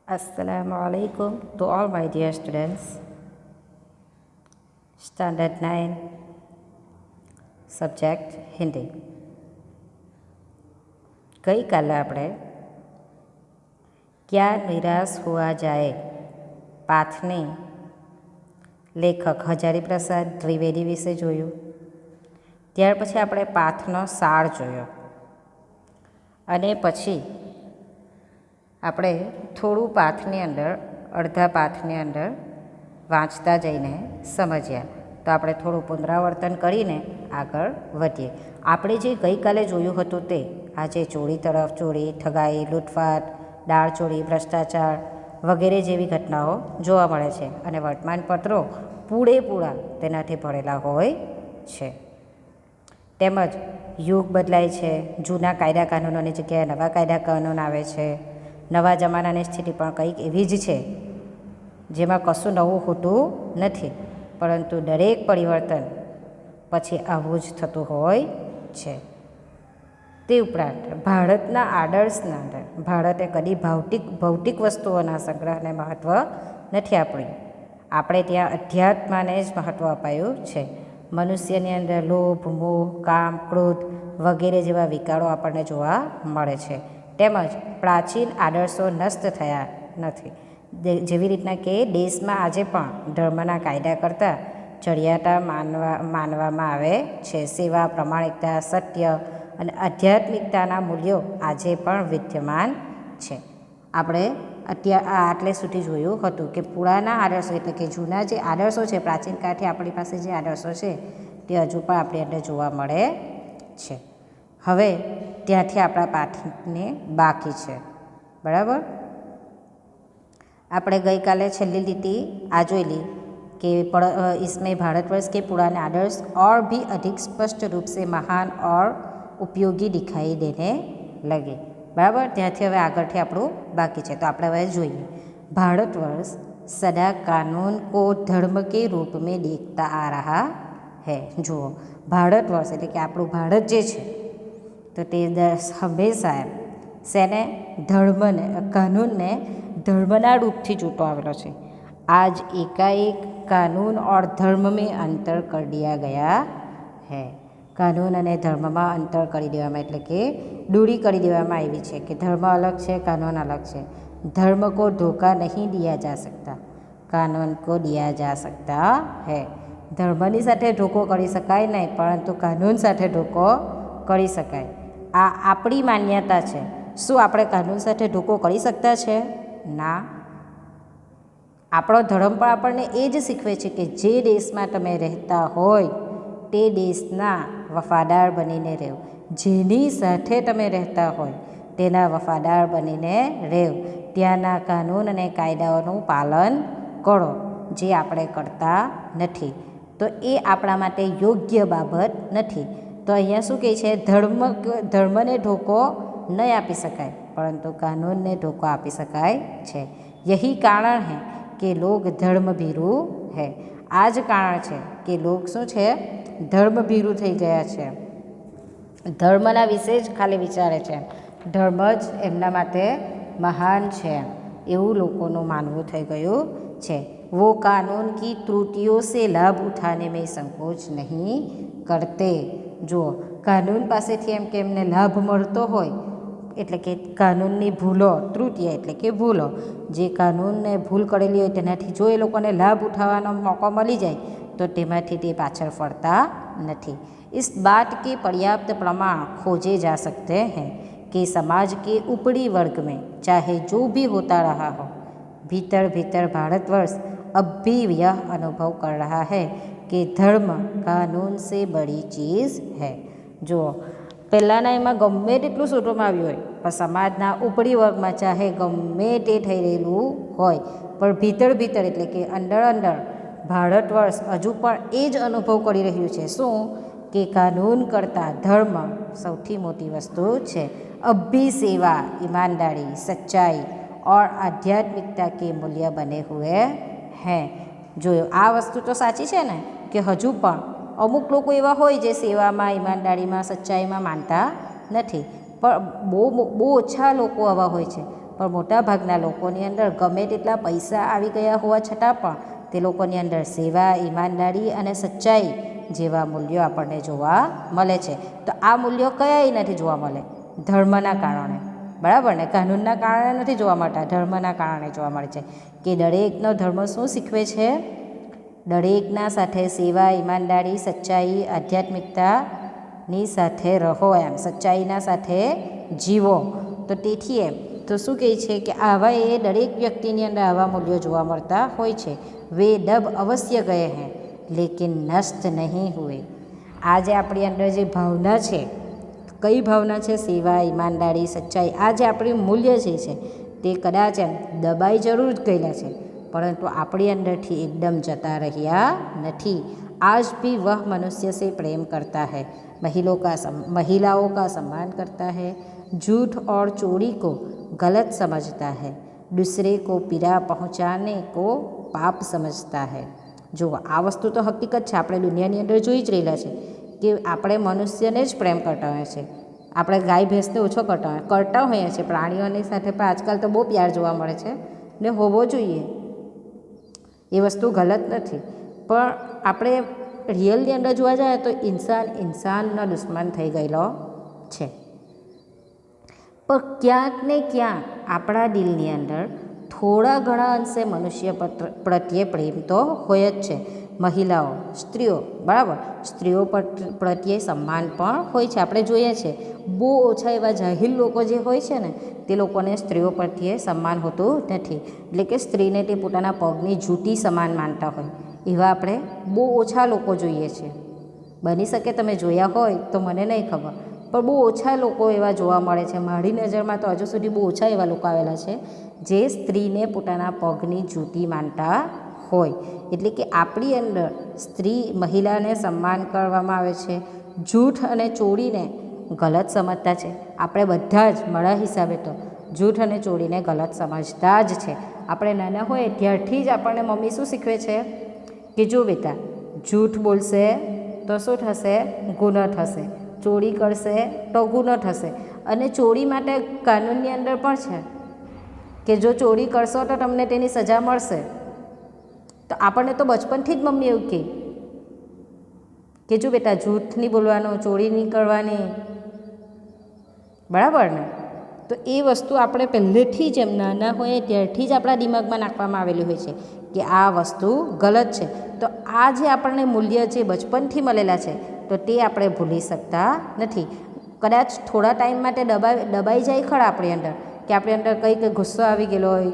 Assalamu alaikum to all my dear students. Standard 9 subject Hindi. ગઈકાલે આપણે ક્યાં નિરાશ હુઆ જાય પાઠની લેખક હજારી પ્રસાદ ત્રિવેદી વિશે જોયું. ત્યાર પછી આપણે પાઠનો સાર જોયો અને પછી આપણે થોડું પાઠની અંદર અડધા પાઠની અંદર વાંચતા જઈને સમજ્યા. તો આપણે થોડું પુનરાવર્તન કરીને આગળ વધીએ. આપણે જે ગઈકાલે જોયું હતું તે આજે ચોરી તરફ ચોરી, ઠગાઈ, લૂંટફાટ, દાળ ચોરી, ભ્રષ્ટાચાર વગેરે જેવી ઘટનાઓ જોવા મળે છે અને વર્તમાનપત્રો પૂરેપૂરા તેનાથી ભરેલા હોય છે. તેમજ યુગ બદલાય છે, જૂના કાયદા કાનૂનોની જગ્યાએ નવા કાયદા કાનૂન આવે છે. નવા જમાનાની સ્થિતિ પણ કંઈક એવી જ છે જેમાં કશું નવું હોતું નથી, પરંતુ દરેક પરિવર્તન પછી આવું જ થતું હોય છે. તે ઉપરાંત ભારતના આદર્શના અંદર ભારતે કદી ભૌતિક વસ્તુઓના સંગ્રહને મહત્ત્વ નથી આપ્યું. આપણે ત્યાં અધ્યાત્મને જ મહત્ત્વ અપાયું છે. મનુષ્યની અંદર લોભ, મોહ, કામ, ક્રોધ વગેરે જેવા વિકારો આપણને જોવા મળે છે. તેમજ પ્રાચીન આદર્શો નષ્ટ થયા નથી. જેવી રીતના કે દેશમાં આજે પણ ધર્મના કાયદા કરતાં ચડિયાતા માનવામાં આવે છે. સેવા, પ્રમાણિકતા, સત્ય અને આધ્યાત્મિકતાના મૂલ્યો આજે પણ વિદ્યમાન છે. આપણે આટલે સુધી જોયું હતું કે પુરાના આદર્શો એટલે કે જૂના જે આદર્શો છે, પ્રાચીન કાળથી આપણી પાસે જે આદર્શો છે તે હજુ પણ આપણી અંદર જોવા મળે છે. હવે ત્યાંથી આપણા પાઠને બાકી છે. બરાબર. આપણે ગઈકાલે છેલ્લી લીટી આ જોઈ લી कि इसमें भारतवर्ष के पुराने आदर्श और भी अधिक स्पष्ट रूप से महान और उपयोगी दिखाई देने लगे. बराबर. ત્યાંથી હવે આગળથી આપણું બાકી છે. તો આપણે હવે જોઈએ. भारतवर्ष सदा कानून को धर्म के रूप में देखता आ रहा है. જુઓ, ભારતવર્ષ એટલે કે આપણું ભારત જે છે તો તે હંમેશા શેને ધર્મને કાનૂનને ધર્મના રૂપથી જોતો આવેલો છે. आज एकाएक कानून और धर्म में अंतर कर दिया गया है. કાનૂન અને ધર્મમાં અંતર કરી દેવામાં એટલે કે દૂરી કરી દેવામાં આવી છે કે ધર્મ અલગ છે, કાનૂન અલગ છે. ધર્મ કો ધોખા નહીં દિયા જા सकता, કાનૂન કો દિયા જા सकता है. ધર્મની સાથે ધોકો કરી શકાય નહીં, પરંતુ કાનૂન સાથે ધોકો કરી શકાય. આ આપણી માન્યતા છે. શું આપણે કાનૂન સાથે ધોકો કરી શકતા છે? ના. આપણો ધર્મ પણ આપણને એ જ શીખવે છે કે જે દેશમાં તમે રહેતા હોય તે દેશના વફાદાર બનીને રહેવું. જેની સાથે તમે રહેતા હોય તેના વફાદાર બનીને રહેવું. ત્યાંના કાનૂન અને કાયદાઓનું પાલન કરો, જે આપણે કરતા નથી. તો એ આપણા માટે યોગ્ય બાબત નથી. તો અહીંયા શું કહે છે? ધર્મને ધોકો નહીં આપી શકાય, પરંતુ કાનૂનને ધોકો આપી શકાય છે. યહી કારણ હૈ કે લોગ ધર્મભીરુ હૈ. આ જ કારણ છે કે લોગ શું છે? ધર્મભીરુ થઈ ગયા છે. ધર્મના વિશે જ ખાલી વિચારે છે. ધર્મ જ એમના માટે મહાન છે એવું લોકોનું માનવું થઈ ગયું છે. वो कानून की त्रुटियों से लाभ उठाने में संकोच नहीं करते. જુઓ, કાનૂન પાસેથી એમ કે એમને લાભ મળતો હોય એટલે કે કાનૂનની ભૂલો, ત્રુટિ એટલે કે ભૂલો, જે કાનૂનને ભૂલ કરેલી હોય તેનાથી જો એ લોકોને લાભ ઉઠાવવાનો મોકો મળી જાય તો તેમાંથી તે પાછળ ફરતા નથી. इस बात के पर्याप्त प्रमाण खोजे जा सकते हैं कि समाज के ऊपरी वर्ग में चाहे जो भी होता रहा हो, भीतर भीतर भारतवर्ष अब भी यह अनुभव कर रहा है कि धर्म कानून से बड़ी चीज़ है. જુઓ, પહેલાંના એમાં ગમે તેટલું શોધવામાં આવ્યું હોય પણ સમાજના ઉપરી વર્ગમાં ચાહે ગમે તે થઈ રહેલું હોય પણ ભીતર એટલે કે અંદર ભારતવર્ષ હજુ પણ એ જ અનુભવ કરી રહ્યું છે. શું? કે કાનૂન કરતાં ધર્મ સૌથી મોટી વસ્તુ છે. અભી સેવા, ઈમાનદારી, સચ્ચાઈ और आध्यात्मिकता के मूल्य बने हुए हैं. જોયો, આ વસ્તુ તો સાચી છે ને કે હજુ પણ અમુક લોકો એવા હોય જે સેવામાં, ઈમાનદારીમાં, સચ્ચાઈમાં માનતા નથી, પણ બહુ ઓછા લોકો આવા હોય છે. પણ મોટાભાગના લોકોની અંદર ગમે તેટલા પૈસા આવી ગયા હોવા છતાં પણ તે લોકોની અંદર સેવા, ઈમાનદારી અને સચ્ચાઈ જેવા મૂલ્યો આપણને જોવા મળે છે. તો આ મૂલ્યો કયાય નથી જોવા મળે? ધર્મના કારણે, બરાબર ને? કાનૂનના કારણે નથી જોવા મળતા, ધર્મના કારણે જોવા મળે છે. કે દરેકનો ધર્મ શું શીખવે છે? દરેકના સાથે સેવા, ઈમાનદારી, સચ્ચાઈ, આધ્યાત્મિકતાની સાથે રહો, એમ સચ્ચાઈના સાથે જીવો. તો તેથી એમ તો શું કહે છે કે આવા એ દરેક વ્યક્તિની અંદર આવા મૂલ્યો જોવા મળતા હોય છે. વે ડબ અવશ્ય ગયે હૈ લેકિન નષ્ટ નહીં હુએ. આ જે આપણી અંદર જે ભાવના છે, કઈ ભાવના છે? સેવા, ઈમાનદારી, સચ્ચાઈ. આ જે આપણી મૂલ્ય જે છે તે કદાચ એમ દબાઈ જરૂર ગયેલા છે, પરંતુ આપણી અંદરથી એકદમ જતા રહ્યા નથી. आज भी वह मनुष्य से प्रेम करता है, महिलाओं का सम्मान करता है, झूठ और चोरी को गलत समझता है, दूसरे को पीड़ा पहुंचाने को पाप समझता है. જો આ વસ્તુ તો હકીકત છે, આપણે દુનિયાની અંદર જોઈ જ રહેલા છે કે આપણે મનુષ્યને જ પ્રેમ કરતા હોઈએ છીએ. આપણે ગાય ભેંસને ઓછો કરતા હોઈએ છીએ. પ્રાણીઓની સાથે પણ આજકાલ તો બહુ પ્યાર જોવા મળે છે ને હોવો જોઈએ, એ વસ્તુ ગલત નથી. પણ આપણે રિયલની અંદર જોવા જાય તો ઇન્સાનનો દુશ્મન થઈ ગયેલો છે. પણ ક્યાંક ને ક્યાંક આપણા દિલની અંદર થોડા ઘણા અંશે મનુષ્ય પ્રત્યે પ્રેમ તો હોય જ છે. મહિલાઓ, સ્ત્રીઓ, બરાબર, સ્ત્રીઓ પ્રત્યે સન્માન પણ હોય છે. આપણે જોઈએ છીએ બહુ ઓછા એવા જાહિલ લોકો જે હોય છે ને, તે લોકોને સ્ત્રીઓ પ્રત્યે સન્માન હોતું નથી. એટલે કે સ્ત્રીને તે પોતાના પગની જૂતી સમાન માનતા હોય, એવા આપણે બહુ ઓછા લોકો જોઈએ છીએ. બની શકે તમે જોયા હોય તો મને નહીં ખબર, પણ બહુ ઓછા લોકો એવા જોવા મળે છે. મારી નજરમાં તો હજુ સુધી બહુ ઓછા એવા લોકો આવેલા છે જે સ્ત્રીને પોતાના પગની જૂતી માનતા હોય. એટલે કે આપણી અંદર સ્ત્રી, મહિલાને સન્માન કરવામાં આવે છે, જૂઠ અને ચોરીને ગલત સમજતા છે. આપણે બધા જ, મારા હિસાબે તો જૂઠ અને ચોરીને ગલત સમજતા જ છે. આપણે નાના હોય ત્યારથી જ આપણને મમ્મી શું શીખવે છે કે જો બેટા, જૂઠ બોલશે તો શું થશે? ગુનો થશે. ચોરી કરશે તો ગુનો થશે. અને ચોરી માટે કાનૂનની અંદર પણ છે કે જો ચોરી કરશો તો તમને તેની સજા મળશે. તો આપણને તો બચપનથી જ મમ્મી એવું કહે કે જો બેટા, જૂઠ નહીં બોલવાનું, ચોરી નહીં કરવાની, બરાબર ને? તો એ વસ્તુ આપણે પહેલેથી જ એમ નાના હોઈએ ત્યારથી જ આપણા દિમાગમાં નાખવામાં આવેલી હોય છે કે આ વસ્તુ ગલત છે. તો આ જે આપણને મૂલ્ય જે બચપનથી મળેલા છે, તો તે આપણે ભૂલી શકતા નથી. કદાચ થોડા ટાઈમ માટે દબાઈ જાય ખરા આપણી અંદર, કે આપણી અંદર કંઈક ગુસ્સો આવી ગયેલો હોય,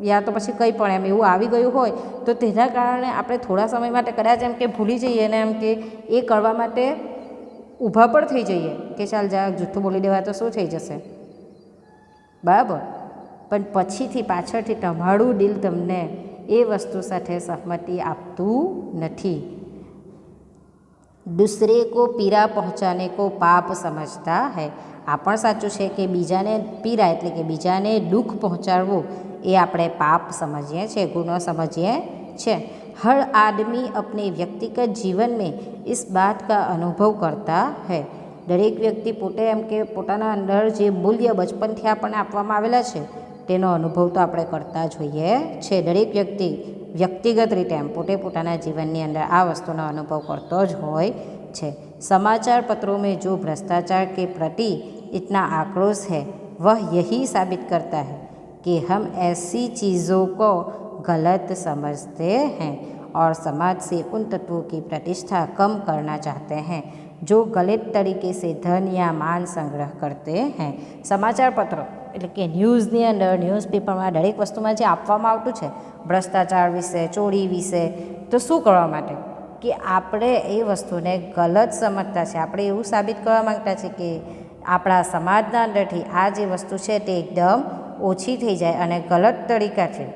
યા તો પછી કંઈ પણ એમ એવું આવી ગયું હોય, તો તેના કારણે આપણે થોડા સમય માટે કદાચ એમ કે ભૂલી જઈએ ને એમ કે એ કરવા માટે ઊભા પણ થઈ જઈએ કે ચાલ જા, જૂઠું બોલી દેવા તો શું થઈ જશે, બરાબર. પણ પછીથી પાછળથી તમારું દિલ તમને એ વસ્તુ સાથે સહમતિ આપતું નથી. दूसरे को पीड़ा पहुँचाने को पाप समझता है. આ પણ સાચું છે કે બીજાને પીડા એટલે કે બીજાને દુઃખ પહોંચાડવું એ આપણે પાપ સમજીએ છીએ, ગુનો સમજીએ છીએ. हर आदमी अपने व्यक्तिगत जीवन में इस बात का अनुभव करता है. દરેક વ્યક્તિ પોતે એમ કે પોતાના અંદર જે મૂલ્ય બચપનથી આપણને આપવામાં આવેલા છે તેનો અનુભવ તો આપણે કરતા જ હોઈએ છે. દરેક વ્યક્તિ વ્યક્તિગત રીતે એમ પોતે પોતાના જીવનની અંદર આ વસ્તુનો અનુભવ કરતો જ હોય છે. समाचार पत्रों में जो भ्रष्टाचार के प्रति इतना आक्रोश है, वह यही साबित करता है कि हम ऐसी चीज़ों को गलत समझते हैं और समाज से उन तत्वों की प्रतिष्ठा कम करना चाहते हैं जो गलत तरीके से धन या मान संग्रह करते हैं. समाचार पત્રો એટલે કે ન્યૂઝની અંદર, ન્યૂઝપેપરમાં દરેક વસ્તુમાં જે આપવામાં આવતું છે ભ્રષ્ટાચાર વિશે, ચોરી વિશે, તો શું કરવા માટે? કે આપણે એ વસ્તુને ગલત સમજતા છે. આપણે એવું સાબિત કરવા માંગતા છે કે આપણા સમાજના અંદરથી આ જે વસ્તુ છે તે એકદમ ઓછી થઈ જાય અને ગલત તરીકાથી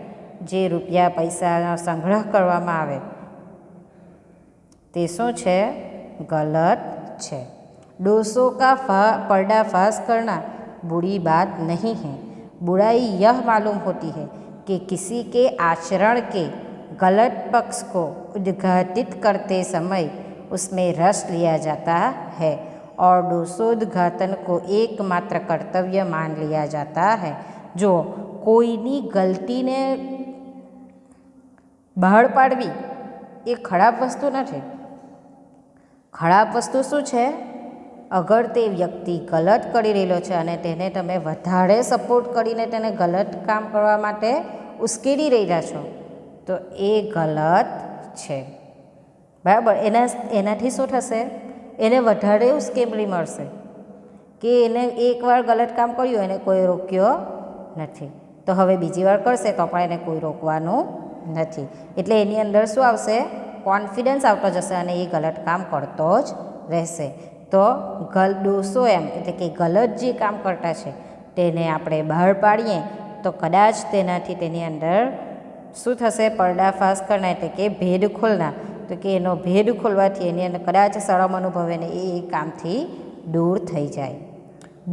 જે રૂપિયા પૈસાનો સંગ્રહ કરવામાં આવે તે શું છે? गलत है. दोषों का पर्दाफाश करना बुरी बात नहीं है. बुराई यह मालूम होती है कि किसी के आचरण के गलत पक्ष को उद्घाटित करते समय उसमें रस लिया जाता है और दोषोद्घाटन को एकमात्र कर्तव्य मान लिया जाता है. જુઓ, કોઈની ગલતીને બહાર પાડવી એ ખરાબ વસ્તુ નથી. ખરાબ વસ્તુ શું છે? અગર તે વ્યક્તિ ગલત કરી રહેલો છે અને તેને તમે વધારે સપોર્ટ કરીને તેને ગલત કામ કરવા માટે ઉશ્કેરી રહ્યા છો તો એ ગલત છે. બરાબર? એનાથી શું થશે? એને વધારે ઉશ્કેરણી મળશે કે એને એકવાર ગલત કામ કર્યું, એને કોઈ રોક્યો નથી, તો હવે બીજી વાર કરશે તો પણ એને કોઈ રોકવાનું નથી. એટલે એની અંદર શું આવશે? કોન્ફિડન્સ આવતો જશે અને એ ગલત કામ કરતો જ રહેશે. તો દોષો એમ એટલે કે ગલત જે કામ કરતા છે તેને આપણે બહાર પાડીએ તો કદાચ તેનાથી તેની અંદર શું થશે? પર્દાફાશ કરના એટલે કે ભેદ ખોલના, તો કે એનો ભેદ ખોલવાથી એની અંદર કદાચ શરમ અનુભવે ને એ કામથી दूर થઈ જાય.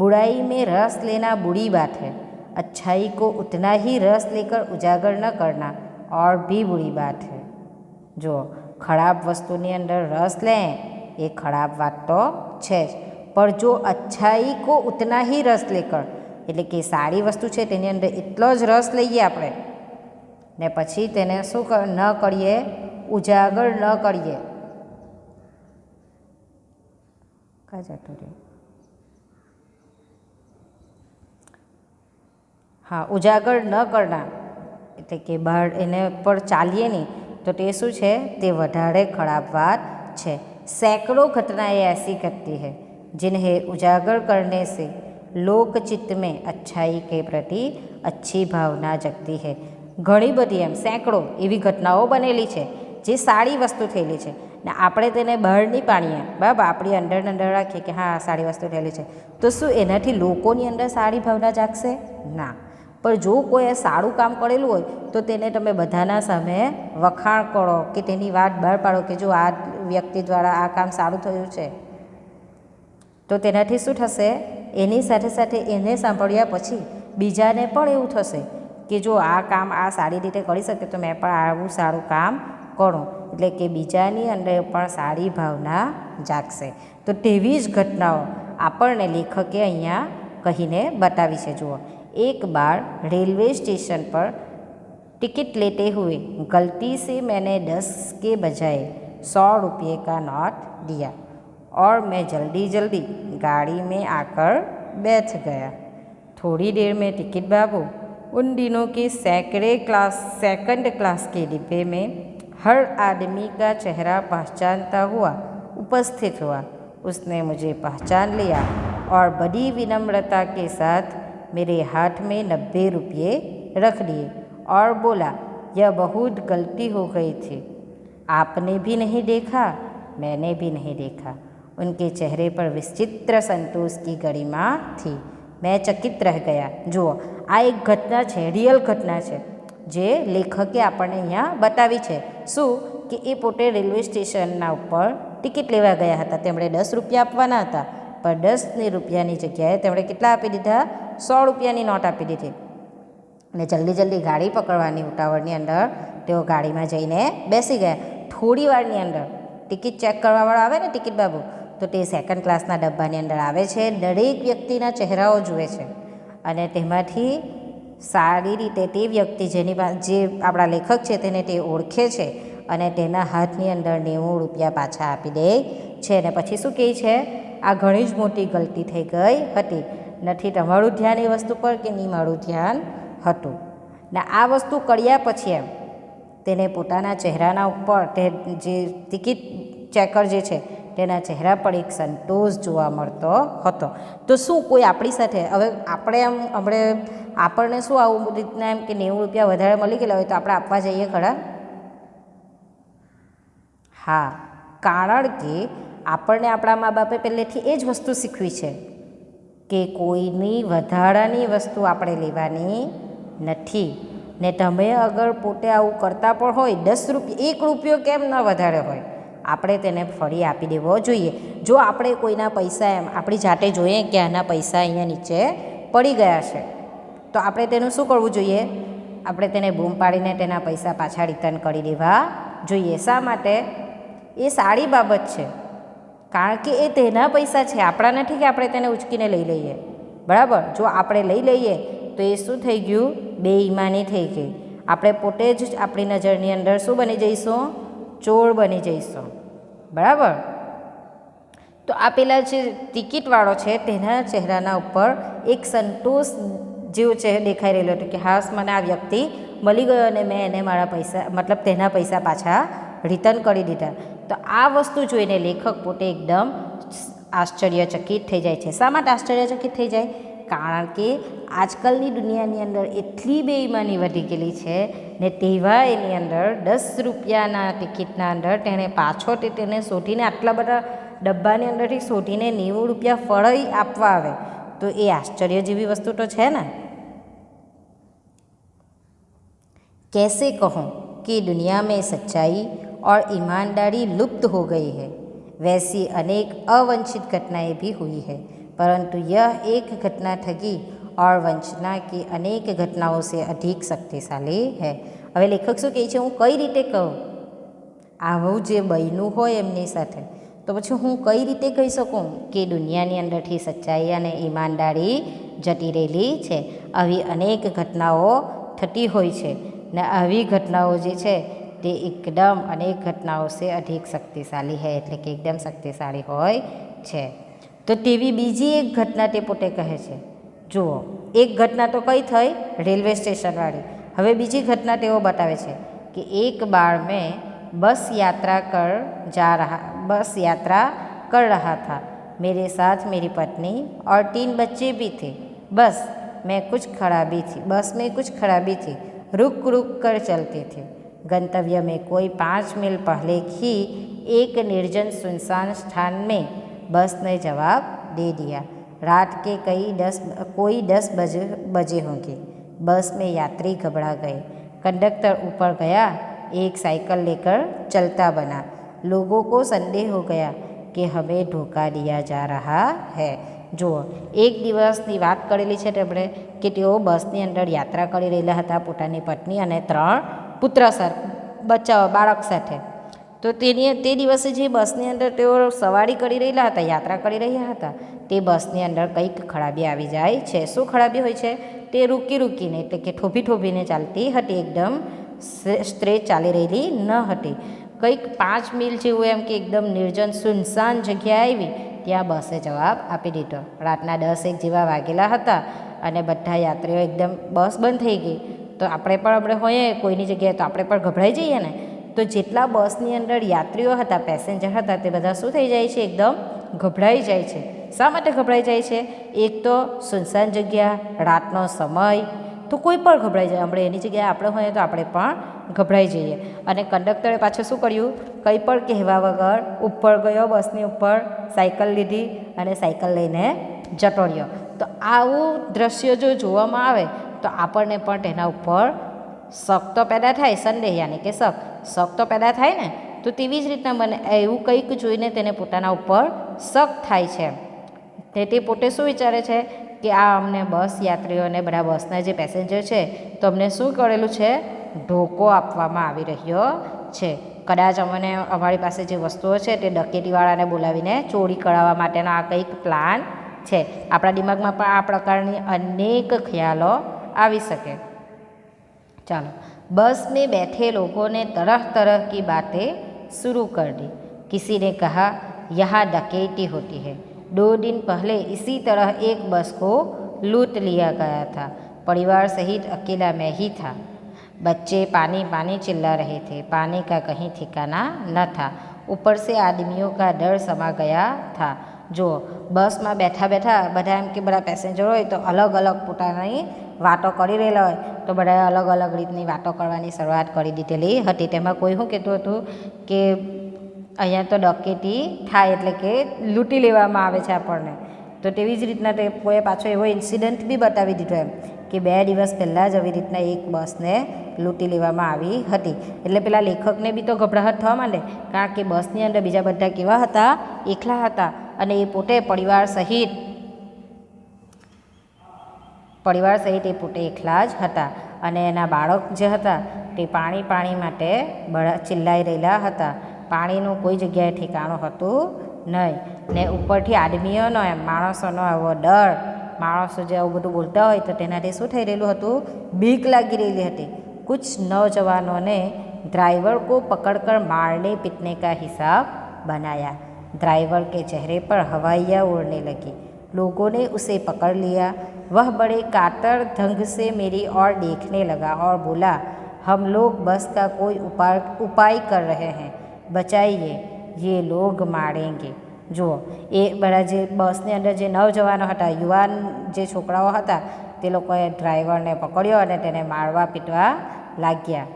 बुराई में रस लेना बुरी बात है, अच्छाई को उतना ही रस लेकर उजागर न करना और भी बुरी बात है. જો ખરાબ વસ્તુની અંદર રસ લે એ ખરાબ વાત તો છે જ, પણ જો અચ્છાઈ કો ઉતના ही રસ લેકર એટલે કે સારી વસ્તુ છે તેની અંદર એટલો જ રસ લઈએ આપણે ને પછી તેને શું ન કરીએ? ઉજાગર ન કરીએ. કા જતો રહ્યો? હા, ઉજાગર ન કરના એટલે કે બહાર એને પર ચાલીએ નહીં તો તે શું છે? તે વધારે ખરાબ વાત છે. सैकड़ों घटनाएं ऐसी घटती है जिन्हें उजागर करने से लोकचित्त में अच्छाई के प्रति अच्छी भावना जगती है. ઘણી બધી એમ સેંકડો એવી ઘટનાઓ બનેલી છે જે સારી વસ્તુ થયેલી છે ને આપણે તેને બહાર નહીં પાડીએ, બરાબર? આપણી અંદર રાખીએ કે હા સારી વસ્તુ થયેલી છે, તો શું એનાથી લોકોની અંદર સારી ભાવના જાગશે? ના. પણ જો કોઈ સારું કામ કરેલું હોય તો તેને તમે બધાના સામે વખાણ કરો કે તેની વાત બહાર પાડો કે જો આ વ્યક્તિ દ્વારા આ કામ સારું થયું છે, તો તેનાથી શું થશે? એની સાથે સાથે એને સાંભળ્યા પછી બીજાને પણ એવું થશે કે જો આ કામ આ સારી રીતે કરી શકે તો મેં પણ આવું સારું કામ કરું, એટલે કે બીજાની અંદર પણ સારી ભાવના જાગશે. તો તેવી જ ઘટનાઓ આપણને લેખકે અહીંયા કહીને બતાવી છે. જુઓ, एक बार रेलवे स्टेशन पर टिकट लेते हुए गलती से मैंने 10 के बजाय 100 रुपये का नोट दिया और मैं जल्दी गाड़ी में आकर बैठ गया. थोड़ी देर में टिकट बाबू उन दिनों के सेकंड क्लास के डिब्बे में हर आदमी का चेहरा पहचानता हुआ उपस्थित हुआ. उसने मुझे पहचान लिया और बड़ी विनम्रता के साथ मेरे हाथ में 90 रुपये रख दिए और बोला, यह बहुत गलती हो गई थी. आपने भी नहीं देखा, मैंने भी नहीं देखा. उनके चेहरे पर विचित्र संतोष की गरिमा थी. मैं चकित रह गया. જુઓ, આ એક ઘટના છે, રિયલ ઘટના છે જે લેખકે આપણને અહીંયા બતાવી છે. શું કે એ પોતે રેલવે સ્ટેશનના ઉપર ટિકિટ લેવા ગયા હતા. તેમણે 10 રૂપિયા આપવાના હતા, પણ 10 રૂપિયાની જગ્યાએ તેમણે કેટલા આપી દીધા? 100 રૂપિયાની નોટ આપી દીધી. અને જલ્દી ગાડી પકડવાની ઉતાવળની અંદર તેઓ ગાડીમાં જઈને બેસી ગયા. થોડી વારની અંદર ટિકિટ ચેક કરવાવાળો આવે ને, ટિકિટ બાબુ, તો તે સેકન્ડ ક્લાસના ડબ્બાની અંદર આવે છે. દરેક વ્યક્તિના ચહેરાઓ જુએ છે અને તેમાંથી સારી રીતે તે વ્યક્તિ જેની જે આપણા લેખક છે તેને તે ઓળખે છે અને તેના હાથની અંદર 90 રૂપિયા પાછા આપી દે છે. અને પછી શું કહે છે? આ ઘણી જ મોટી ગલતી થઈ ગઈ હતી. નથી તમારું ધ્યાન એ વસ્તુ પર કે નહીં મારું ધ્યાન હતું. ને આ વસ્તુ કર્યા પછી એમ તેને પોતાના ચહેરાના ઉપર તે જે ટિકિટ ચેકર જે છે તેના ચહેરા પર એક સંતોષ જોવા મળતો હતો. તો શું કોઈ આપણી સાથે હવે આપણે એમ આપણને શું આવું રીતના એમ કે 90 રૂપિયા વધારે મળી ગયેલા હોય તો આપણે આપવા જઈએ ખરા? હા, કારણ કે આપણને આપણા મા બાપે પહેલેથી એ જ વસ્તુ શીખવી છે કે કોઈની વધારાની વસ્તુ આપણે લેવાની નથી. ને તમે અગર પોતે આવું કરતા પણ હોય, 10 રૂપિયા 1 રૂપિયો કેમ ન વધારે હોય, આપણે તેને ફરી આપી દેવો જોઈએ. જો આપણે કોઈના પૈસા એમ આપણી જાતે જોઈએ કે આના પૈસા અહીંયા નીચે પડી ગયા છે તો આપણે તેનું શું કરવું જોઈએ? આપણે તેને બૂમ પાડીને તેના પૈસા પાછા રિટર્ન કરી દેવા જોઈએ. શા માટે? એ સારી બાબત છે, કારણ કે એ તેના પૈસા છે, આપણા નથી કે આપણે તેને ઉચકીને લઈ લઈએ. બરાબર? જો આપણે લઈ લઈએ તો એ શું થઈ ગયું? બેઈમાની થઈ ગઈ. આપણે પોતે જ આપણી નજરની અંદર શું બની જઈશું? ચોર બની જઈશું. બરાબર. તો આ પેલા જે ટિકિટવાળો છે તેના ચહેરાના ઉપર એક સંતોષ જેવો દેખાઈ રહેલો હતો કે હાસ મને આ વ્યક્તિ મળી ગયો અને મેં એને મારા પૈસા મતલબ તેના પૈસા પાછા રિટર્ન કરી દીધા. તો આ વસ્તુ જોઈને લેખક પોતે એકદમ આશ્ચર્યચકિત થઈ જાય છે. શા માટે આશ્ચર્યચકિત થઈ જાય? કારણ કે આજકાલની દુનિયાની અંદર એટલી બેઈમાની વધી ગયેલી છે ને તેવા એની અંદર 10 રૂપિયાના ટિકિટના અંદર તેણે પાછો તેને શોધીને આટલા બધા ડબ્બાની અંદરથી શોધીને 90 રૂપિયા ફળઈ આપવા આવે તો એ આશ્ચર્ય જેવી વસ્તુ તો છે ને. कैसे कहूँ कि दुनिया में सच्चाई और ईमानदारी लुप्त हो गई है, वैसी अनेक अवंचित घटनाएं भी हुई है, परंतु यह एक घटना ठगी और वंचना की अनेक घटनाओं से अधिक शक्तिशाली है. હવે લેખક શું કહે છે? હું કઈ રીતે કહું? આવું જે બન્યું હોય એમની સાથે તો પછી હું કઈ રીતે કહી શકું કે દુનિયાની અંદરથી સચ્ચાઈ અને ઈમાનદારી જતી રહેલી છે? આવી અનેક ઘટનાઓ થતી હોય છે ને આવી ઘટનાઓ જે છે તે એકદમ અનેક ઘટનાઓ સે અધિક શક્તિશાળી है, એટલે કે એકદમ શક્તિશાળી હોય છે. તો તેવી બીજી એક ઘટના તે પોતે કહે છે. જુઓ, એક ઘટના તો કઈ થઈ? રેલવે સ્ટેશનવાળી. હવે બીજી ઘટના તેઓ બતાવે છે કે એક બાર में बस यात्रा कर रहा था. मेरे साथ मेरी पत्नी और 3 बच्चे भी थे. बस में कुछ खराबी थी. रुक रुक कर चलते थे. गंतव्य में कोई 5 मील पहले ही एक निर्जन सुनसान स्थान में बस ने जवाब दे दिया. रात के कोई 10 बजे होंगे. बस में यात्री घबरा गए. कंडक्टर ऊपर गया, एक साइकिल लेकर चलता बना. लोगों को संदेह हो गया कि हमें धोखा दिया जा रहा है. જુઓ, એક દિવસની વાત કરેલી છે તેમણે કે તેઓ બસની અંદર યાત્રા કરી રહેલા હતા પોતાની પત્ની અને 3 પુત્ર બાળક સાથે. તો તે દિવસે જે બસની અંદર તેઓ સવારી કરી રહેલા હતા, યાત્રા કરી રહ્યા હતા, તે બસની અંદર કંઈક ખરાબી આવી જાય છે. શું ખરાબી હોય છે? તે રૂકીને એટલે કે થોભીને ચાલતી હતી, એકદમ સ્ટ્રેચ ચાલી રહેલી ન હતી. કંઈક 5 મીલ જેવું એમ કે એકદમ નિર્જન સુનસાન જગ્યા આવી, ત્યાં બસે જવાબ આપી દીધો. રાતના 10-1 જેવા વાગેલા હતા અને બધા યાત્રીઓ એકદમ બસ બંધ થઈ ગઈ. તો આપણે હોઈએ કોઈની જગ્યાએ તો આપણે પણ ગભરાઈ જઈએ ને. તો જેટલા બસની અંદર યાત્રીઓ હતા, પેસેન્જર હતા, તે બધા શું થઈ જાય છે? એકદમ ગભરાઈ જાય છે. શા માટે ગભરાઈ જાય છે? એક તો સુનસાન જગ્યા, રાતનો સમય, તો કોઈ પણ ગભરાઈ જાય. આપણે એની જગ્યાએ આપણે હોઈએ તો આપણે પણ ગભરાઈ જઈએ. અને કંડક્ટરે પાછું શું કર્યું? કંઈ પણ કહેવા વગર ઉપર ગયો, બસની ઉપર સાયકલ લીધી અને સાયકલ લઈને જતો રહ્યો. તો આવું દ્રશ્ય જો જોવામાં આવે તો આપણને પણ તેના ઉપર શક તો પેદા થાય, સંદેહ યાની કે શક તો પેદા થાય ને. તો તેવી જ રીતના મને એવું કંઈક જોઈને તેને પોતાના ઉપર શક થાય છે. તે પોતે શું વિચારે છે કે આ અમને બસ યાત્રીઓને, બધા બસના જે પેસેન્જર છે, તો અમને શું કરેલું છે? ધોકો આપવામાં આવી રહ્યો છે. કદાચ અમારી પાસે જે વસ્તુઓ છે તે ડકેતીવાળાને બોલાવીને ચોરી કરાવવા માટેનો આ કંઈક પ્લાન છે. આપણા દિમાગમાં પણ આ પ્રકારની અનેક ખ્યાલો આવી શકે. ચાલો, बस में बैठे लोगों ने तरह की बातें शुरू कर दी. किसी ने कहा यहाँ डकैती होती है. 2 दिन पहले इसी तरह एक बस को लूट लिया गया था. परिवार सहित अकेला मैं ही था. बच्चे पानी चिल्ला रहे थे. पानी का कहीं ठिकाना न था. ऊपर से आदमियों का डर समा गया था. જો બસમાં બેઠા બધા એમ કે બધા પેસેન્જર હોય તો અલગ અલગ પોતાની વાતો કરી રહેલા હોય, તો બધાએ અલગ અલગ રીતની વાતો કરવાની શરૂઆત કરી દીધેલી હતી. તેમાં કોઈ શું કહેતું હતું કે અહીંયા તો ડકેતી થાય, એટલે કે લૂંટી લેવામાં આવે છે આપણને. તો તેવી જ રીતના તે કોઈ પાછો એવો ઇન્સિડન્ટ બી બતાવી દીધો એમ કે 2 દિવસ પહેલાં જ આવી રીતના એક બસને લૂંટી લેવામાં આવી હતી. એટલે પેલા લેખકને બી તો ગભરાહટ થવા માંડે, કારણ કે બસની અંદર બીજા બધા કેવા હતા? એકલા હતા. અને એ પોતે પરિવાર સહિત એ પોતે એકલા જ હતા. અને એના બાળક જે હતા તે પાણી માટે ચિલ્લાઈ રહેલા હતા. પાણીનું કોઈ જગ્યાએ ઠેકાણું હતું નહીં. ને ઉપરથી આદમીઓનો, એમ માણસોનો આવો ડર માણસો જે આવું બધું બોલતા હોય તો તેનાથી શું થઈ રહેલું હતું, બીક લાગી રહેલી હતી. कुछ नौजवानों ने ड्राइवर को पकड़कर मारने पीटने का हिसाब बनाया. ड्राइवर के चेहरे पर हवाइयाँ उड़ने लगी. लोगों ने उसे पकड़ लिया. वह बड़े कातर ढंग से मेरी ओर देखने लगा और बोला, हम लोग बस का कोई उपाय कर रहे हैं, बचाइए, ये लोग मारेंगे. જુઓ એ બધા જે બસની અંદર જે નવજવાનો હતા, યુવાન જે છોકરાઓ હતા, તે લોકોએ ડ્રાઈવરને પકડ્યો અને તેને મારવા પીટવા લાગ્યા.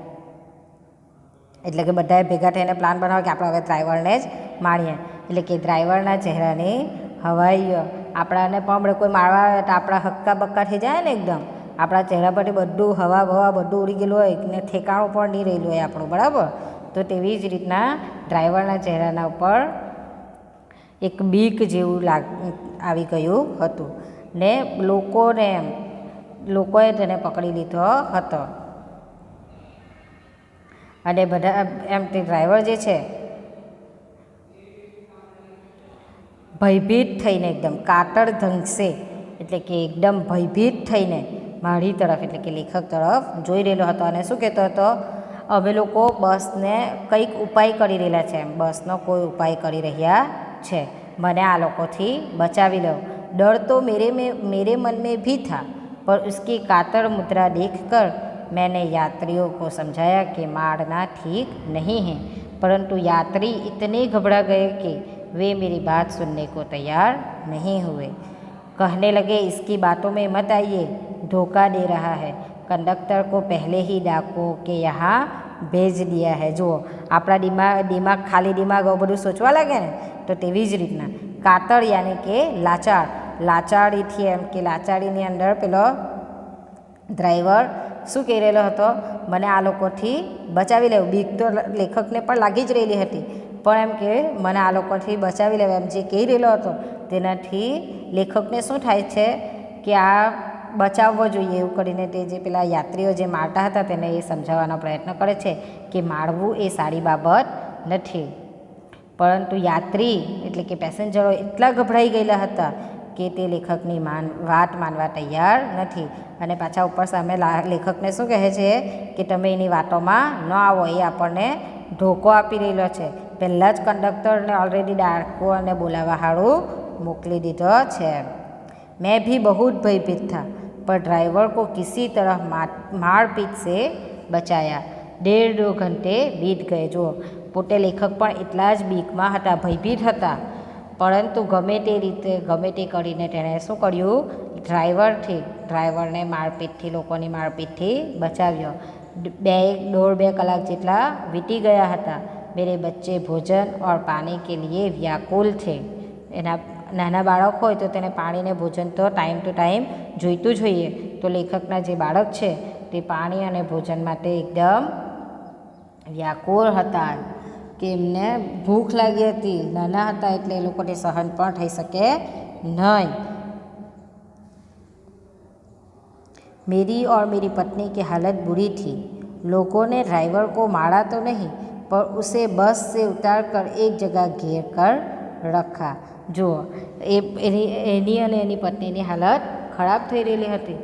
એટલે કે બધાએ ભેગા થઈને પ્લાન બનાવ્યો કે આપણે હવે ડ્રાઈવરને જ મારીએ. એટલે કે ડ્રાઈવરના ચહેરાની હવાઈ આપણાને પણ કોઈ મારવા આવે તો આપણા હક્કા બક્કા થઈ જાય ને એકદમ. આપણા ચહેરા પરથી બધું હવા બવા બધું ઉડી ગયેલું હોય ને ઠેકાણું પણ નહીં રહેલું હોય આપણું, બરાબર. તો તેવી જ રીતના ડ્રાઈવરના ચહેરાના ઉપર એક બીક જેવું આવી ગયું હતું ને લોકોએ તેને પકડી લીધો હતો. અને બધા એમ તે ડ્રાઈવર જે છે ભયભીત થઈને એકદમ કાતર ધંગસે એટલે કે એકદમ ભયભીત થઈને મારી તરફ એટલે કે લેખક તરફ જોઈ રહેલો હતો અને શું કહેતો હતો, અમે લોકો બસને કંઈક ઉપાય કરી રહેલા છે, બસનો કોઈ ઉપાય કરી રહ્યા છે, મને આ લોકોથી બચાવી લો. डर तो मेरे मन में भी था, पर उसकी कातर मुद्रा देखकर मैंने यात्रियों को समझाया कि मारना ठीक नहीं है. परंतु यात्री इतने घबरा गए कि वे मेरी बात सुनने को तैयार नहीं हुए. कहने लगे, इसकी बातों में मत आइए, धोखा दे रहा है. कंडक्टर को पहले ही डाको के यहाँ भेज दिया है. જુઓ આપણા દિમાગ ખાલી દિમાગ આવું બધું સોચવા લાગે ને, તો તેવી જ રીતના કાતર યાની કે લાચાડીથી એમ કે લાચાડીની અંદર પેલો ડ્રાઈવર શું કહી રહેલો હતો, મને આ લોકોથી બચાવી લેવું. બીક તો લેખકને પણ લાગી જ રહેલી હતી, પણ એમ કે મને આ લોકોથી બચાવી લેવા એમ જે કહી રહેલો હતો તેનાથી લેખકને શું થાય છે કે આ બચાવવો જોઈએ એવું કરીને તે જે પેલા યાત્રીઓ જે મારતા હતા તેને એ સમજાવવાનો પ્રયત્ન કરે છે કે મારવું એ સારી બાબત નથી. પરંતુ યાત્રી એટલે કે પેસેન્જરો એટલા ગભરાઈ ગયેલા હતા કે તે લેખકની વાત માનવા તૈયાર નથી. અને પાછા ઉપર સામે લેખકને શું કહે છે કે તમે એની વાતોમાં ન આવો, એ આપણને ધોકો આપી રહેલો છે. પહેલાં જ કંડક્ટરને ઓલરેડી ડાકો અને બોલાવવા હારું મોકલી દીધો છે. मैं भी बहुत भयभीत था, पर ड्राइवर को किसी तरह मारपीट से बचाया. 1.5 घंटे बीत गए. જો પોતે લેખક પણ એટલા જ બીકમાં હતા, ભયભીત હતા, પરંતુ ગમે તે રીતે ગમે તે કરીને તેણે શું કર્યું, ડ્રાઈવરને મારપીટથી લોકોની મારપીટથી બચાવ્યો. 1.5-2 કલાક જેટલા વીતી ગયા હતા. मेरे बच्चे भोजन और पानी के लिए व्याकुल थे. એના નાના બાળક હોય તો તેને પાણી ને ભોજન તો ટાઈમ ટુ ટાઈમ જોઈતું જોઈએ. તો લેખકના જે બાળક છે તે પાણી અને ભોજન માટે એકદમ વ્યાકુળ હતા કે એમને ભૂખ લાગી હતી. નાના હતા એટલે એ લોકોને સહન પણ થઈ શકે નહીં. मेरी और मेरी पत्नी की हालत बुरी थी. लोगों ने ड्राइवर को मारा तो नहीं, पर उसे बस से उतार कर एक जगह घेर कर रखा. જુઓ એની અને એની પત્નીની હાલત ખરાબ થઈ રહેલી હતી.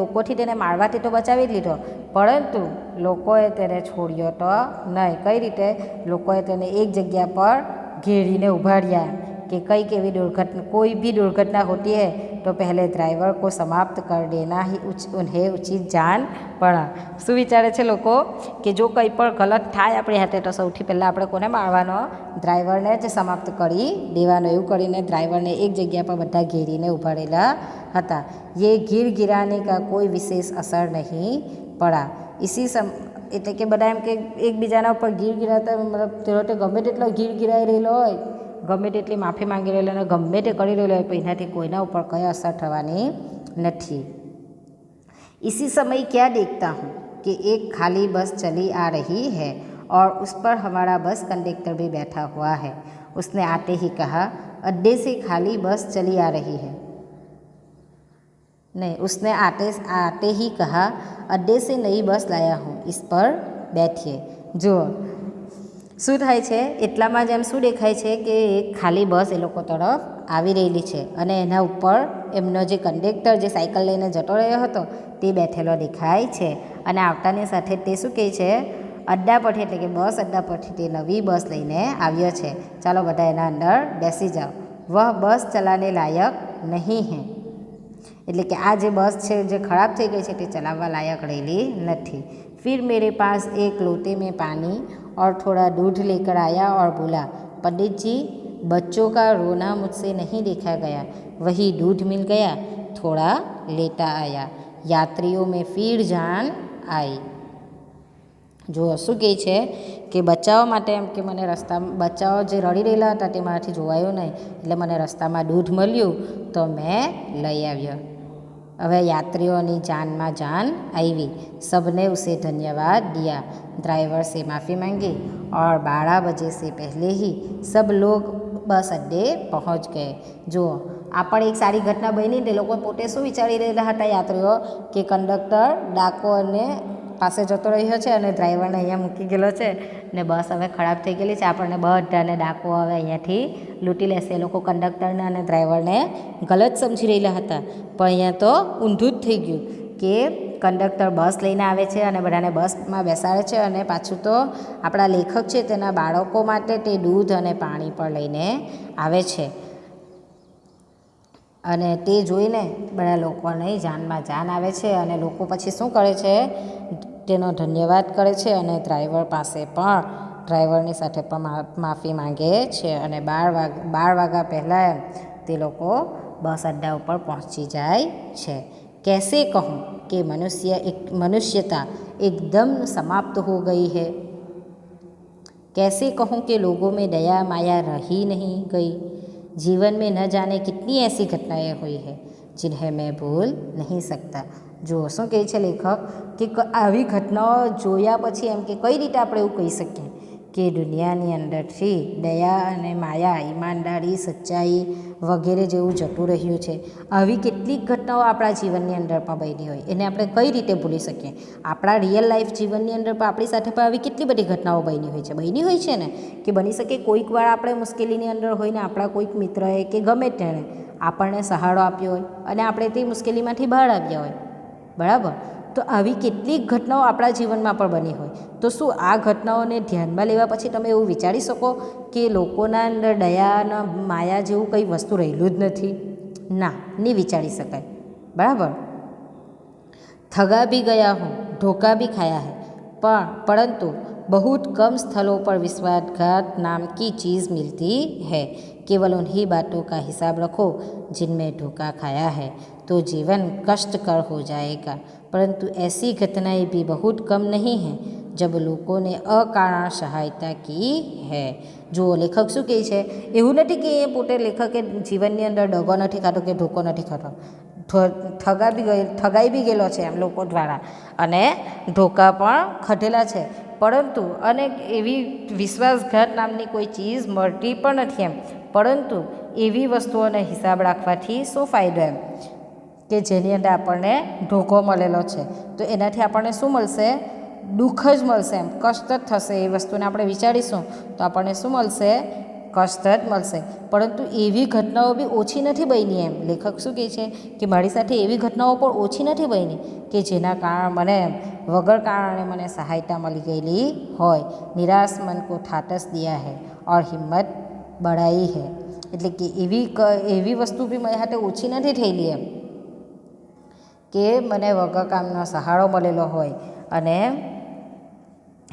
લોકોથી તેને મારવાથી તો બચાવી જ લીધો, પરંતુ લોકોએ તેને છોડ્યો તો નહીં. કઈ રીતે? લોકોએ તેને એક જગ્યા પર घेरीને ઉભાડ્યા कि कोई भी दुर्घटना होती है तो पहले ड्राइवर को समाप्त कर देना ही उन्हें उचित जान पड़ा. શું વિચારે છે લોકો કે જો કંઈ પણ ગલત થાય આપણી હાથે તો સૌથી પહેલાં આપણે કોને મારવાનો? ડ્રાઈવરને જ સમાપ્ત કરી દેવાનો. એવું કરીને ડ્રાઈવરને એક જગ્યા પર બધા ઘેરીને ઉભાડેલા હતા. ये गिर गिराने का कोई विशेष असर नहीं पड़ा. इसी એટલે કે બધા એમ કે એકબીજાના ઉપર ગીર ગિરાતા મતલબ તેનો ગમે તેટલો ગીર ગિરાઈ રહેલો હોય, ગમે તેટલી માફી માંગી રહેલો અને ગમે તે કરી રહેલો હોય, પણ એનાથી કોઈના ઉપર કંઈ અસર થવાની નથી. इसी समय क्या देखता हूँ कि एक खाली बस चली आ रही है और उस पर हमारा बस कंडक्टर भी बैठा हुआ है. उसने आते ही कहा, अड्डे से खाली बस चली आ रही है. नहीं, उसने आते ही कहा, अड्डे से नई बस लाया हूँ, इस पर बैठिए. જો શું થાય છે એટલામાં જ એમ શું દેખાય છે કે એક ખાલી બસ એ લોકો તરફ આવી રહેલી છે અને એના ઉપર એમનો જે કંડક્ટર જે સાયકલ લઈને જતો રહ્યો હતો તે બેઠેલો દેખાય છે અને આવતાની સાથે તે શું કહે છે અડ્ડા પરથી એટલે કે બસ અડ્ડા પરથી તે નવી બસ લઈને આવ્યો છે, ચાલો બધા એના અંદર બેસી જાઓ, વહ બસ ચલાને લાયક નહીં હૈ, એટલે કે આ જે બસ છે જે ખરાબ થઈ ગઈ છે તે ચલાવવા લાયક રહેલી નથી. फिर मेरे पास एक लोटे में पानी और थोड़ा दूध लेकर आया और बोला, पंडित जी बच्चों का रोना मुझसे नहीं देखा गया, वही दूध मिल गया, थोड़ा लेता आया, यात्रियों में फिर जान आई. જો શું કહે છે કે બચાવવા માટે એમ કે મને રસ્તામાં બચાવ જે રડી રહેલા હતા તે મારાથી જોવાયું નહીં, એટલે મને રસ્તામાં દૂધ મળ્યું તો મેં લઈ આવ્યો. હવે यात्रियों जान में जान आई, सबने उसे धन्यवाद दिया, ड्राइवर से माफ़ी मांगी और 12 बजे से पहले ही सब लोग बस अड्डे पहुंच गए. जो આ પણ એક સારી ઘટના બની. તે લોકો પોતે શું વિચારી રહેલા હતા યાત્રીઓ કે કંડક્ટર ડાકોરને પાસે જતો રહ્યો છે અને ડ્રાઈવરને અહીંયા મૂકી ગયેલો છે ને બસ હવે ખરાબ થઈ ગયેલી છે, આપણને બધાને ડાકો હવે અહીંયાથી લૂંટી લેશે. એ લોકો કંડક્ટરને અને ડ્રાઈવરને ગલત સમજી રહેલા હતા, પણ અહીંયા તો ઊંધું જ થઈ ગયું કે કંડક્ટર બસ લઈને આવે છે અને બધાને બસમાં બેસાડે છે અને પાછું તો આપણા લેખક છે તેના બાળકો માટે તે દૂધ અને પાણી પણ લઈને આવે છે. અને તે જોઈને બધા લોકોને જાનમાં જાન આવે છે અને લોકો પછી શું કરે છે તેનો ધન્યવાદ કરે છે અને ડ્રાઈવર પાસે પણ ડ્રાઈવરની સાથે પણ માફી માંગે છે અને 12 વાગ્યા પહેલાં તે લોકો બસ અડ્ડા ઉપર પહોંચી જાય છે. कैसे कहूँ कि मनुष्यता एकदम समाप्त हो गई है, कैसे कहूँ कि लोगों में दया माया रही नहीं गई, जीवन में न जाने कितनी ऐसी घटनाएं हुई है जिन्हें मैं भूल नहीं सकता. જો શું કહે છે લેખક કે આવી ઘટનાઓ જોયા પછી એમ કે કઈ રીતે આપણે એવું કહી શકીએ કે દુનિયાની અંદરથી દયા અને માયા, ઈમાનદારી, સચ્ચાઈ વગેરે જેવું જતું રહ્યું છે. આવી કેટલીક ઘટનાઓ આપણા જીવનની અંદર પણ બની હોય, એને આપણે કઈ રીતે ભૂલી શકીએ? આપણા રિયલ લાઈફ જીવનની અંદર પણ આપણી સાથે પણ આવી કેટલી બધી ઘટનાઓ બની હોય છે ને કે બની શકે કોઈક વાર આપણે મુશ્કેલીની અંદર હોય ને આપણા કોઈક મિત્રએ કે ગમે તેણે આપણને સહારો આપ્યો હોય અને આપણે તે મુશ્કેલીમાંથી બહાર આવ્યા હોય, બરાબર? તો આવી કેટલીક ઘટનાઓ આપણા જીવનમાં પણ બની હોય. તો શું આ ઘટનાઓને ધ્યાનમાં લેવા પછી તમે એવું વિચારી શકો કે લોકોના અંદર દયાના માયા જેવું કંઈ વસ્તુ રહેલું જ નથી? ના, નહીં વિચારી શકાય, બરાબર? ठगा भी गया हूँ, धोखा भी खाया है, परंतु बहुत कम स्थलों पर विश्वासघात नाम की चीज़ मिलती है. केवल उन्हीं बातों का हिसाब रखो जिनमें धोखा खाया है, तो जीवन कष्टकर हो जाएगा. परंतु ऐसी घटनाएं भी बहुत कम नहीं हैं जब लोगों ने अकारण सहायता की है. જો લેખક શું કહે છે, એવું નથી કે એ પોતે લેખકે જીવનની અંદર દગો નથી ખાતો કે ધોકો નથી ખાતો, ઠગાઈ બી ગયેલો છે એમ લોકો દ્વારા અને ધોકા પણ ખાધેલા છે, પરંતુ અનેક એવી વિશ્વાસઘાત નામની કોઈ ચીજ મળતી પણ નથી એમ. પરંતુ એવી વસ્તુઓને હિસાબ રાખવાથી શું ફાયદો એમ કે જેની અંદર આપણને ધોકો મળેલો છે તો એનાથી આપણને શું મળશે? દુઃખ જ મળશે એમ, કષ્ટ જ થશે. એ વસ્તુને આપણે વિચારીશું તો આપણને શું મળશે? કષ્ટ જ મળશે. પરંતુ એવી ઘટનાઓ બી ઓછી નથી બની એમ. લેખક શું કહે છે કે મારી સાથે એવી ઘટનાઓ પણ ઓછી નથી બની કે જેના કારણે મને વગર કારણે મને સહાયતા મળી ગયેલી હોય. નિરાશ મન કો ઠાટસ દિયા હૈ ઓર હિંમત બઢાઈ હૈ. એટલે કે એવી વસ્તુ બી મારી સાથે ઓછી નથી થયેલી એમ કે મને વગર કામનો સહારો મળેલો હોય અને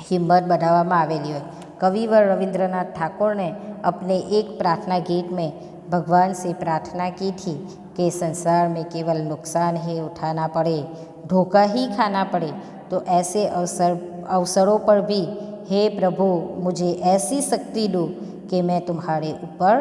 हिम्मत बढ़ावा आवेली हो. कविवर रविंद्रनाथ ठाकुर ने अपने एक प्रार्थना गीत में भगवान से प्रार्थना की थी कि संसार में केवल नुकसान ही उठाना पड़े, धोखा ही खाना पड़े, तो ऐसे अवसरों पर भी हे प्रभु मुझे ऐसी शक्ति दो कि मैं तुम्हारे ऊपर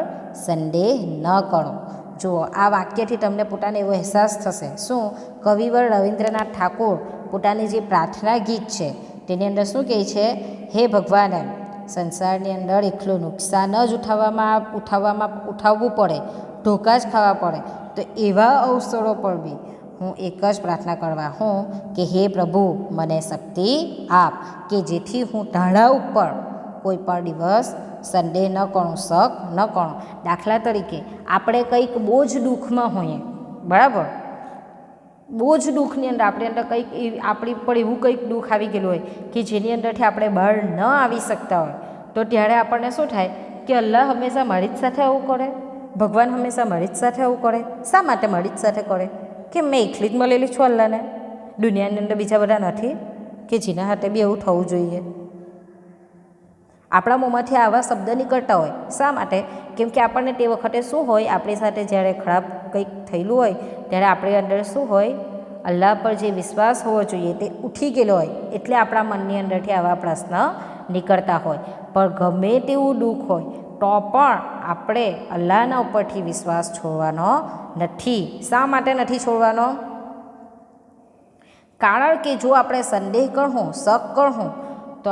संदेह न करूं. જો આ વાક્યથી તમને પોતાને એવો અહેસાસ થશે. શું? કવિવર રવિન્દ્રનાથ ઠાકુર પોતાની જે પ્રાર્થના ગીત છે તેની અંદર શું કહે છે? હે ભગવાન, એમ સંસારની અંદર એકલું નુકસાન જ ઉઠાવવું પડે, ધોકા જ ખાવા પડે, તો એવા અવસરો પર બી હું એક જ પ્રાર્થના કરવા હું કે હે પ્રભુ મને શક્તિ આપ કે જેથી હું ઢાળા ઉપર કોઈ પણ દિવસ સંદેહ ન કરો, શક ન કરો. દાખલા તરીકે આપણે કંઈક બહુ જ દુઃખમાં હોઈએ, બરાબર, બહુ જ દુઃખની અંદર આપણી અંદર કંઈક આપણી પર એવું કંઈક દુઃખ આવી ગયેલું હોય કે જેની અંદરથી આપણે બહાર ન આવી શકતા હોય, તો ત્યારે આપણને શું થાય કે અલ્લાહ હંમેશા મારી જ સાથે આવું કરે, ભગવાન હંમેશા મારી જ સાથે આવું કરે. શા માટે મારી જ સાથે કરે? કે મેં એકલી જ મળેલી છું અલ્લાહને, દુનિયાની અંદર બીજા બધા નથી કે જેના હાથે બી એવું થવું જોઈએ. આપણા મોંમાંથી આવા શબ્દ નીકળતા હોય. શા માટે? કેમ કે આપણને તે વખતે શું હોય, આપણી સાથે જ્યારે ખરાબ કંઈક થયેલું હોય ત્યારે આપણી અંદર શું હોય, અલ્લાહ પર જે વિશ્વાસ હોવો જોઈએ તે ઉઠી ગયેલો હોય, એટલે આપણા મનની અંદરથી આવા પ્રશ્ન નીકળતા હોય. પણ ગમે તેવું દુઃખ હોય તો પણ આપણે અલ્લાહના ઉપરથી વિશ્વાસ છોડવાનો નથી. શા માટે નથી છોડવાનો? કારણ કે જો આપણે સંદેહ કરશું, શક કરશું, તો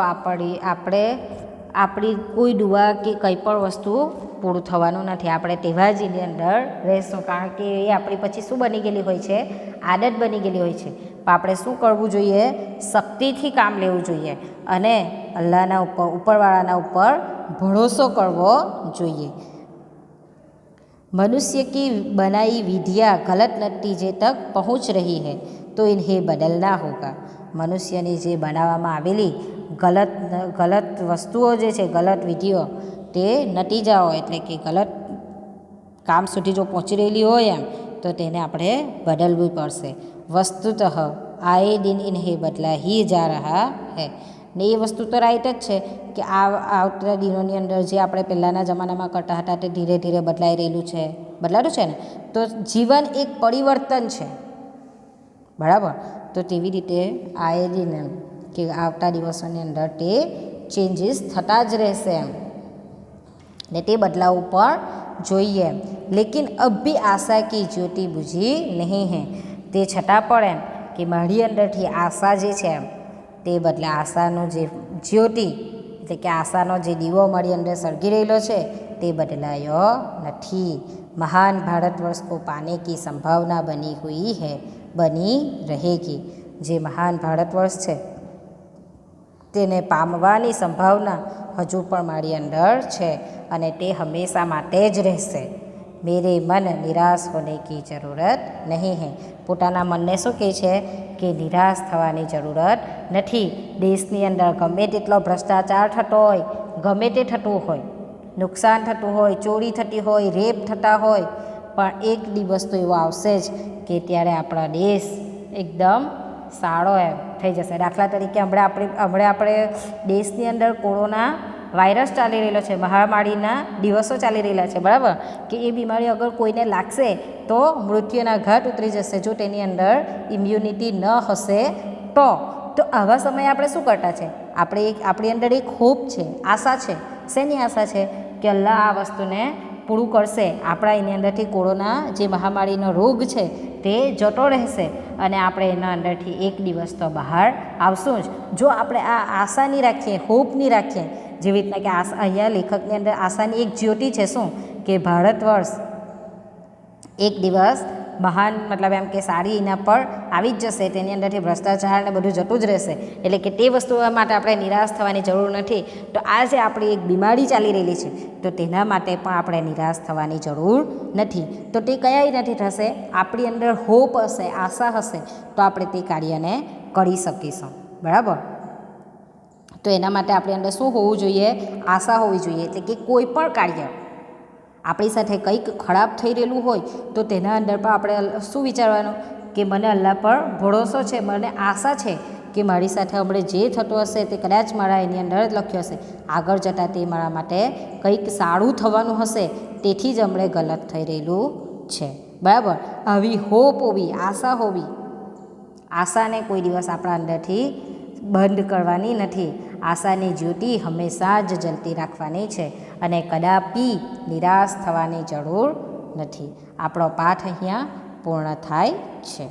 આપણી કોઈ દુઆ કે કંઈ પણ વસ્તુ પૂરું થવાનું નથી. આપણે તેવા જ એની અંદર રહેશું, કારણ કે એ આપણી પછી શું બની ગયેલી હોય છે, આદત બની ગયેલી હોય છે. પણ આપણે શું કરવું જોઈએ? શક્તિથી કામ લેવું જોઈએ અને અલ્લાહના ઉપરવાળાના ઉપર ભરોસો કરવો જોઈએ. मनुष्य की बनाई विधियाँ गलत नतीजे तक पहुँच रही है तो इन्हें बदलना होगा. મનુષ્યની જે બનાવવામાં આવેલી ગલત વસ્તુઓ જે છે, ગલત વિધિઓ, તે નતીજાઓ એટલે કે ગલત કામ સુધી જો પહોંચી રહેલી હોય એમ, તો તેને આપણે બદલવું પડશે. વસ્તુતઃ આए दिन इन्हें बदला ही जा रहा है. ને એ વસ્તુ તો રાઈટ જ છે કે આવતા દિનોની અંદર જે આપણે પહેલાંના જમાનામાં કરતા હતા તે ધીરે ધીરે બદલાઈ રહેલું છે, બદલાતું છે ને. તો જીવન એક પરિવર્તન છે, બરાબર. તો તેવી રીતે આए दिन એમ કે આવતા દિવસોની અંદર તે ચેન્જીસ થતા જ રહેશે એમ, ને તે બદલાવ પણ જોઈએ એમ. લેકિન અબ ભી આશા કી જ્યોતિ બુઝી નહીં હૈ. તે છતાં પણ એમ કે મારી અંદરથી આશા જે છે એમ, તે બદલે આશાનો જે જ્યોતિ એટલે કે આશાનો જે દીવો મારી અંદર સળગી રહેલો છે તે બદલાયો નથી. મહાન ભારત વર્ષ કો પાને કી સંભાવના બની હુઈ હૈ, બની રહેગી. જે મહાન ભારત વર્ષ છે તેને પામવાની સંભાવના હજુ પણ મારી અંદર છે અને તે હંમેશા માટે જ રહેશે. મેરે મન નિરાશ હોને કી જરૂરત નહીં હૈ. પોતાના મનને શું કહે છે કે નિરાશ થવાની જરૂરત નથી. દેશની અંદર ગમે તેટલો ભ્રષ્ટાચાર થતો હોય, ગમે તે થતું હોય, નુકસાન થતું હોય, ચોરી થતી હોય, રેપ થતા હોય, પણ એક દિવસ તો એવો આવશે જ કે ત્યારે આપણા દેશ એકદમ સારો એમ થઈ જશે. દાખલા તરીકે હમણાં આપણે દેશની અંદર કોરોના વાયરસ ચાલી રહેલો છે, મહામારીના દિવસો ચાલી રહેલા છે, બરાબર, કે એ બીમારી અગર કોઈને લાગશે તો મૃત્યુના ઘાટ ઉતરી જશે જો તેની અંદર ઇમ્યુનિટી ન હશે તો આવા સમયે આપણે શું કરતા છે? આપણી અંદર એક હોપ છે, આશા છે. શેની આશા છે? કે અલ્લાહ આ વસ્તુને પૂરું કરશે, આપણા એની અંદરથી કોરોના જે મહામારીનો રોગ છે તે જતો રહેશે અને આપણે એના અંદરથી એક દિવસ તો બહાર આવશું જ. જો આપણે આ આશાની રાખીએ, હોપની રાખીએ, જેવી રીતના કે અહીંયા લેખકની અંદર આશાની એક જ્યોતિ છે, શું કે ભારત વર્ષ એક દિવસ મહાન મતલબ એમ કે સારી એના પર આવી જ જશે, તેની અંદરથી ભ્રષ્ટાચાર ને બધું જતું જ રહેશે. એટલે કે તે વસ્તુ માટે આપણે નિરાશ થવાની જરૂર નથી. તો આ જે આપણી એક બીમારી ચાલી રહેલી છે તો તેના માટે પણ આપણે નિરાશ થવાની જરૂર નથી. તો તે કયાય નથી થશે? આપણી અંદર હોપ હશે, આશા હશે તો આપણે તે કાર્યને કરી શકીશું, બરાબર. તો એના માટે આપણી અંદર શું હોવું જોઈએ? આશા હોવી જોઈએ. એટલે કે કોઈ પણ કાર્ય આપણી સાથે કંઈક ખરાબ થઈ રહેલું હોય તો તેના અંદર પણ આપણે શું વિચારવાનું કે મને અલ્લાહ પર ભરોસો છે, મને આશા છે કે મારી સાથે હમણાં જે થતું હશે તે કદાચ મારા એની અંદર જ લખ્યું હશે, આગળ જતાં તે મારા માટે કંઈક સારું થવાનું હશે, તેથી જ હમણાં ગલત થઈ રહેલું છે, બરાબર. આવી હોપ હોવી, આશા હોવી. આશાને કોઈ દિવસ આપણા અંદરથી બંધ કરવાની નથી. આશાની જ્યોતિ હંમેશા જ જલતી રાખવાની છે અને કદાપી નિરાશ થવાની જરૂર નથી. આપણો પાઠ અહીંયા પૂર્ણ થાય છે.